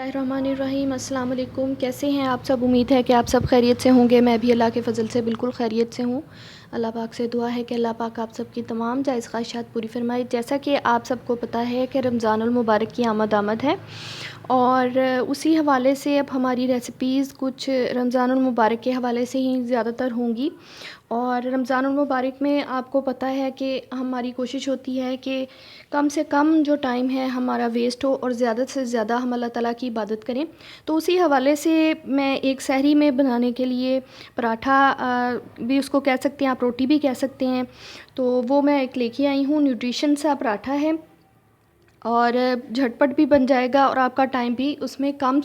बिस्मिल्लाहिर्रहमानिर्रहीम। अस्सलाम वालेकुम। कैसे हैं आप सब? उम्मीद है कि आप सब खैरियत से होंगे। मैं भी अल्लाह के फ़ज़ल से बिल्कुल खैरियत से हूँ। अल्लाह पाक से दुआ है कि अल्लाह पाक आप सब की तमाम जायज़ ख़्वाहिशात पूरी फ़रमाए। जैसा कि आप सबको पता है कि रमज़ानुल मुबारक की आमद है और उसी हवाले से अब हमारी रेसिपीज़ कुछ रमज़ानुल मुबारक के हवाले से ही ज़्यादातर होंगी। और रमज़ानुल मुबारक में आपको पता है कि हमारी कोशिश होती है कि कम से कम जो टाइम है हमारा वेस्ट हो और ज़्यादा से ज़्यादा हम अल्लाह ताला की इबादत करें। तो उसी हवाले से मैं एक सहरी में बनाने के लिए पराठा भी उसको कह सकते हैं, आप रोटी भी कह सकते हैं, तो वो मैं एक लेके आई हूँ। न्यूट्रिशन सा पराठा है और झटपट भी बन जाएगा और आपका टाइम भी उसमें कम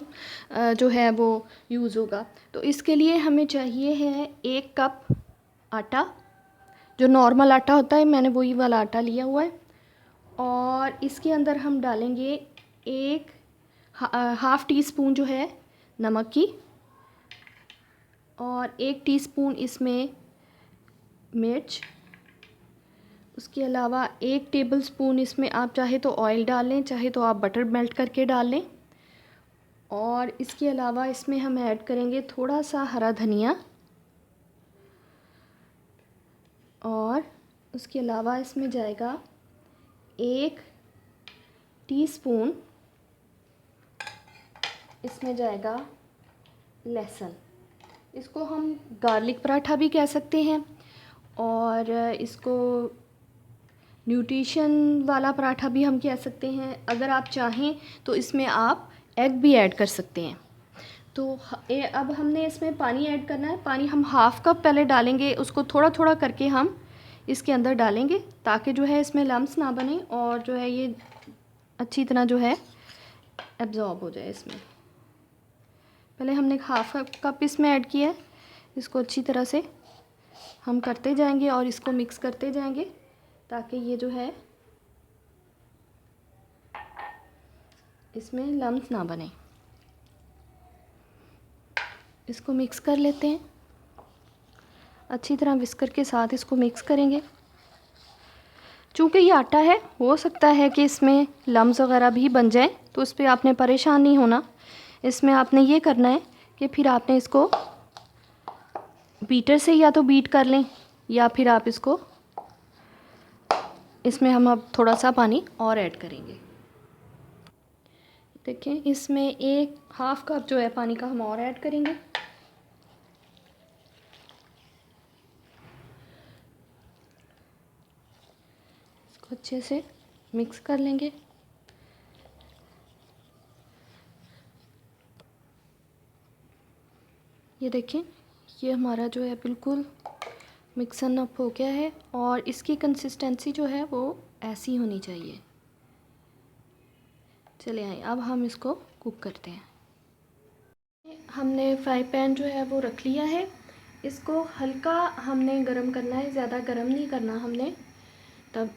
जो है वो यूज़ होगा। तो इसके लिए हमें चाहिए है 1 कप आटा, जो नॉर्मल आटा होता है, मैंने वही वाला आटा लिया हुआ है। और इसके अंदर हम डालेंगे एक हाफ़ टी स्पून जो है नमक की, और 1 टीस्पून इसमें मिर्च। उसके अलावा 1 टेबलस्पून इसमें आप चाहे तो ऑयल डाल लें, चाहे तो आप बटर मेल्ट करके डाल लें। और इसके अलावा इसमें हम ऐड करेंगे थोड़ा सा हरा धनिया, और उसके अलावा इसमें जाएगा 1 टीस्पून इसमें जाएगा लहसुन। इसको हम गार्लिक पराठा भी कह सकते हैं और इसको न्यूट्रिशन वाला पराठा भी हम कह सकते हैं। अगर आप चाहें तो इसमें आप एग भी ऐड कर सकते हैं। तो अब हमने इसमें पानी ऐड करना है। पानी हम हाफ़ कप पहले डालेंगे, उसको थोड़ा थोड़ा करके हम इसके अंदर डालेंगे ताकि जो है इसमें लम्स ना बने और जो है ये अच्छी तरह जो है एब्ज़ॉर्ब हो जाए इसमें। पहले हमने हाफ़ कप इसमें ऐड किया है। इसको अच्छी तरह से हम करते जाएंगे और इसको मिक्स करते जाएंगे ताकि ये जो है इसमें लम्स ना बने। इसको मिक्स कर लेते हैं अच्छी तरह, विस्कर के साथ इसको मिक्स करेंगे। चूँकि ये आटा है, हो सकता है कि इसमें लम्स वग़ैरह भी बन जाएं, तो उस पर आपने परेशान नहीं होना। इसमें आपने ये करना है कि फिर आपने इसको बीटर से या तो बीट कर लें, या फिर आप इसको इसमें हम अब थोड़ा सा पानी और ऐड करेंगे। देखें, इसमें एक हाफ़ कप जो है पानी का हम और ऐड करेंगे। इसको अच्छे से मिक्स कर लेंगे। ये देखें, ये हमारा जो है बिल्कुल मिक्सन अप हो गया है और इसकी कंसिस्टेंसी जो है वो ऐसी होनी चाहिए। चले आए, अब हम इसको कुक करते हैं। हमने फ्राई पैन जो है वो रख लिया है। इसको हल्का हमने गरम करना है, ज़्यादा गरम नहीं करना हमने तब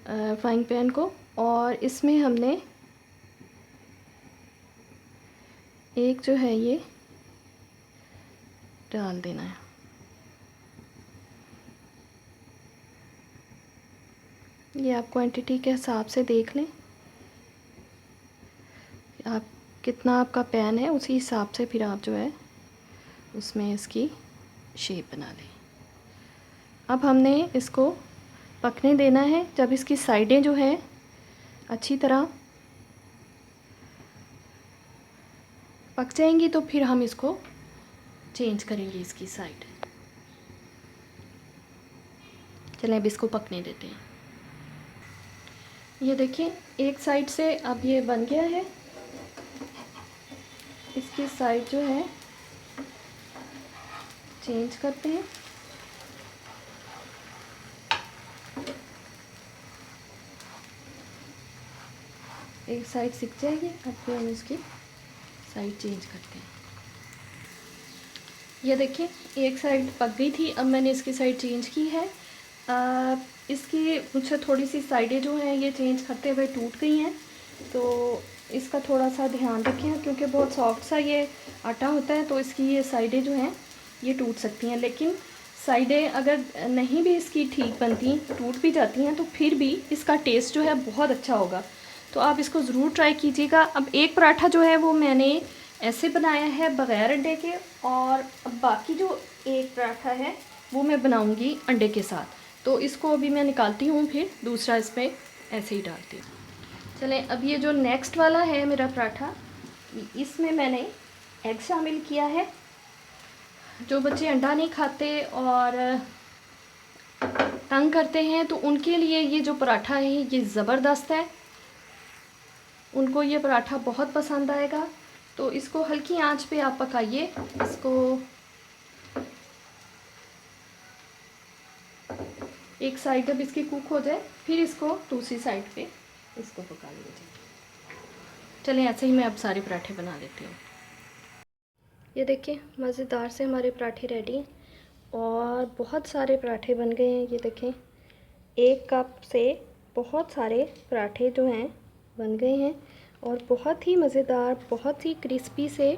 फ्राइंग पैन को। और इसमें हमने एक जो है ये डाल देना है। ये आप क्वांटिटी के हिसाब से देख लें, आप कितना आपका पैन है उसी हिसाब से फिर आप जो है उसमें इसकी शेप बना लें। अब हमने इसको पकने देना है। जब इसकी साइडें जो है अच्छी तरह पक जाएंगी तो फिर हम इसको चेंज करेंगे इसकी साइड। चलें अब इसको पकने देते हैं। ये देखिए, एक साइड से अब ये बन गया है। इसकी साइड जो है चेंज करते हैं। एक साइड सिक जाएगी, अब फिर हम इसकी साइड चेंज करते हैं। ये देखिए, एक साइड पक गई थी, अब मैंने इसकी साइड चेंज की है। इसकी मुझसे थोड़ी सी साइडें जो हैं ये चेंज करते हुए टूट गई हैं, तो इसका थोड़ा सा ध्यान रखें क्योंकि बहुत सॉफ्ट सा ये आटा होता है, तो इसकी ये साइडें जो हैं ये टूट सकती हैं। लेकिन साइडें अगर नहीं भी इसकी ठीक बनती, टूट भी जाती हैं, तो फिर भी इसका टेस्ट जो है बहुत अच्छा होगा। तो आप इसको ज़रूर ट्राई कीजिएगा। अब एक पराठा जो है वो मैंने ऐसे बनाया है बग़ैर अंडे के, और अब बाकी जो एक पराठा है वो मैं बनाऊंगी अंडे के साथ। तो इसको अभी मैं निकालती हूँ, फिर दूसरा इसमें ऐसे ही डालती हूँ। चलें, अब ये जो नेक्स्ट वाला है मेरा पराठा, इसमें मैंने एग शामिल किया है। जो बच्चे अंडा नहीं खाते और तंग करते हैं तो उनके लिए ये जो पराठा है ये ज़बरदस्त है, उनको ये पराठा बहुत पसंद आएगा। तो इसको हल्की आंच पे आप पकाइए। इसको एक साइड जब इसकी कुक हो जाए फिर इसको दूसरी साइड पे इसको पका लीजिए। चलें, ऐसे ही मैं अब सारे पराठे बना लेती हूँ। ये देखिए मज़ेदार से हमारे पराठे रेडी हैं और बहुत सारे पराठे बन गए हैं। ये देखें, एक कप से बहुत सारे पराठे जो हैं बन गए हैं और बहुत ही मज़ेदार, बहुत ही क्रिस्पी से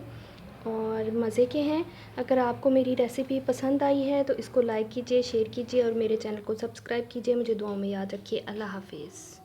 और मज़े के हैं। अगर आपको मेरी रेसिपी पसंद आई है तो इसको लाइक कीजिए, शेयर कीजिए और मेरे चैनल को सब्सक्राइब कीजिए। मुझे दुआओं में याद रखिए। अल्लाह हाफिज़।